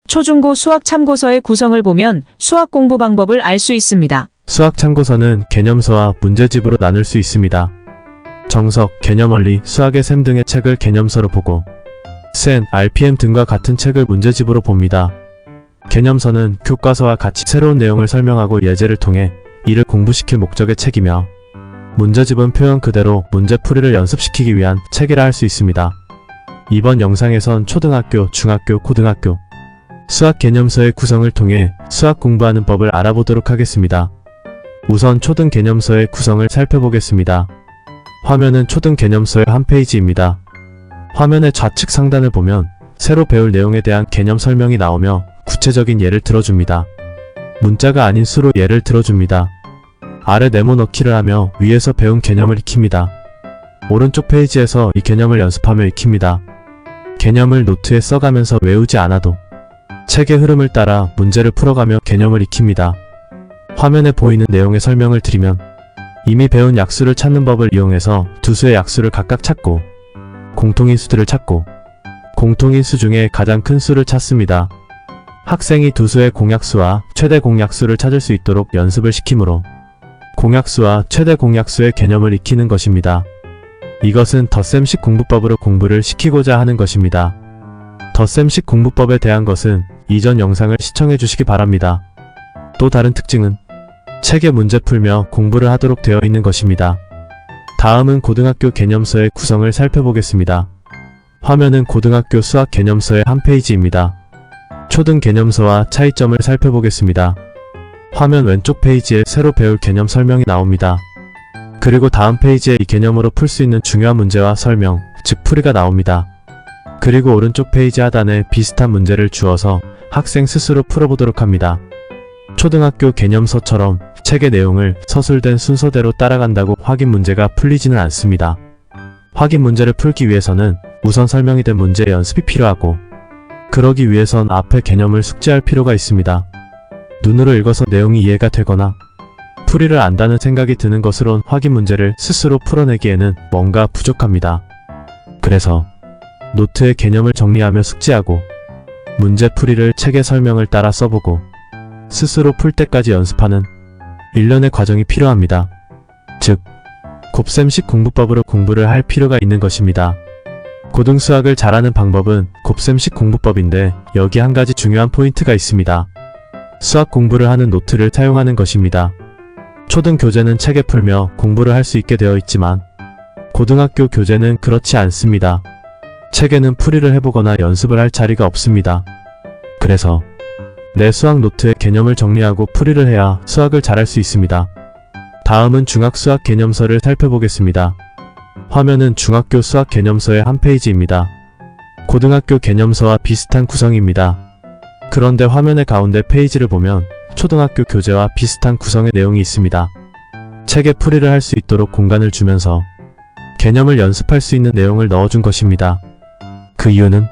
초중고 수학 참고서의 구성을 보면 수학 공부 방법을 알 수 있습니다. 수학 참고서는 개념서와 문제집으로 나눌 수 있습니다. 정석, 개념원리, 수학의 셈 등의 책을 개념서로 보고 센, RPM 등과 같은 책을 문제집으로 봅니다. 개념서는 교과서와 같이 새로운 내용을 설명하고 예제를 통해 이를 공부시킬 목적의 책이며 문제집은 표현 그대로 문제풀이를 연습시키기 위한 책이라 할 수 있습니다. 이번 영상에선 초등학교, 중학교, 고등학교 수학 개념서의 구성을 통해 수학 공부하는 법을 알아보도록 하겠습니다. 우선 초등 개념서의 구성을 살펴보겠습니다. 화면은 초등 개념서의 한 페이지입니다. 화면의 좌측 상단을 보면 새로 배울 내용에 대한 개념 설명이 나오며 구체적인 예를 들어줍니다. 문자가 아닌 수로 예를 들어줍니다. 아래 네모넣기를 하며 위에서 배운 개념을 익힙니다. 오른쪽 페이지에서 이 개념을 연습하며 익힙니다. 개념을 노트에 써가면서 외우지 않아도 책의 흐름을 따라 문제를 풀어가며 개념을 익힙니다. 화면에 보이는 내용의 설명을 드리면 이미 배운 약수를 찾는 법을 이용해서 두 수의 약수를 각각 찾고 공통인수들을 찾고 공통인수 중에 가장 큰 수를 찾습니다. 학생이 두 수의 공약수와 최대 공약수를 찾을 수 있도록 연습을 시키므로 공약수와 최대 공약수의 개념을 익히는 것입니다. 이것은 덧셈식 공부법으로 공부를 시키고자 하는 것입니다. 덧셈식 공부법에 대한 것은 이전 영상을 시청해 주시기 바랍니다. 또 다른 특징은 책에 문제 풀며 공부를 하도록 되어 있는 것입니다. 다음은 고등학교 개념서의 구성을 살펴보겠습니다. 화면은 고등학교 수학 개념서의 한 페이지입니다. 초등 개념서와 차이점을 살펴보겠습니다. 화면 왼쪽 페이지에 새로 배울 개념 설명이 나옵니다. 그리고 다음 페이지에 이 개념으로 풀 수 있는 중요한 문제와 설명, 즉 풀이가 나옵니다. 그리고 오른쪽 페이지 하단에 비슷한 문제를 주어서 학생 스스로 풀어보도록 합니다. 초등학교 개념서처럼 책의 내용을 서술된 순서대로 따라간다고 확인 문제가 풀리지는 않습니다. 확인 문제를 풀기 위해서는 우선 설명이 된 문제의 연습이 필요하고 그러기 위해선 앞의 개념을 숙지할 필요가 있습니다. 눈으로 읽어서 내용이 이해가 되거나 풀이를 안다는 생각이 드는 것으론 확인 문제를 스스로 풀어내기에는 뭔가 부족합니다. 그래서 노트에 개념을 정리하며 숙지하고 문제 풀이를 책의 설명을 따라 써보고 스스로 풀 때까지 연습하는 일련의 과정이 필요합니다. 즉, 곱셈식 공부법으로 공부를 할 필요가 있는 것입니다. 고등수학을 잘하는 방법은 곱셈식 공부법인데 여기 한 가지 중요한 포인트가 있습니다. 수학 공부를 하는 노트를 사용하는 것입니다. 초등 교재는 책에 풀며 공부를 할 수 있게 되어 있지만 고등학교 교재는 그렇지 않습니다. 책에는 풀이를 해보거나 연습을 할 자리가 없습니다. 그래서 내 수학 노트에 개념을 정리하고 풀이를 해야 수학을 잘할 수 있습니다. 다음은 중학수학 개념서를 살펴보겠습니다. 화면은 중학교 수학 개념서의 한 페이지입니다. 고등학교 개념서와 비슷한 구성입니다. 그런데 화면의 가운데 페이지를 보면 초등학교 교재와 비슷한 구성의 내용이 있습니다. 책에 풀이를 할 수 있도록 공간을 주면서 개념을 연습할 수 있는 내용을 넣어준 것입니다. 그 이유는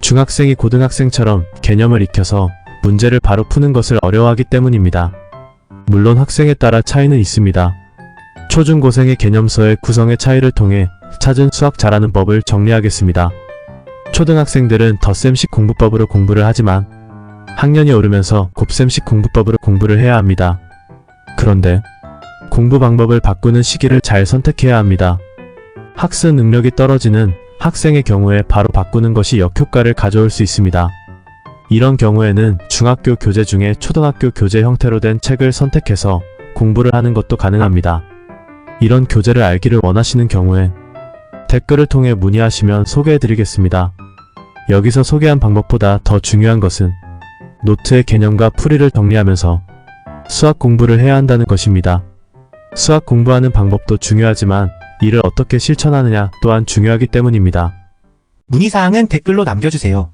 중학생이 고등학생처럼 개념을 익혀서 문제를 바로 푸는 것을 어려워하기 때문입니다. 물론 학생에 따라 차이는 있습니다. 초중고생의 개념서의 구성의 차이를 통해 찾은 수학 잘하는 법을 정리하겠습니다. 초등학생들은 덧셈식 공부법으로 공부를 하지만 학년이 오르면서 곱셈식 공부법으로 공부를 해야 합니다. 그런데 공부 방법을 바꾸는 시기를 잘 선택해야 합니다. 학습 능력이 떨어지는 학생의 경우에 바로 바꾸는 것이 역효과를 가져올 수 있습니다. 이런 경우에는 중학교 교재 중에 초등학교 교재 형태로 된 책을 선택해서 공부를 하는 것도 가능합니다. 이런 교재를 알기를 원하시는 경우에 댓글을 통해 문의하시면 소개해드리겠습니다. 여기서 소개한 방법보다 더 중요한 것은 노트의 개념과 풀이를 정리하면서 수학 공부를 해야 한다는 것입니다. 수학 공부하는 방법도 중요하지만 이를 어떻게 실천하느냐 또한 중요하기 때문입니다. 문의사항은 댓글로 남겨주세요.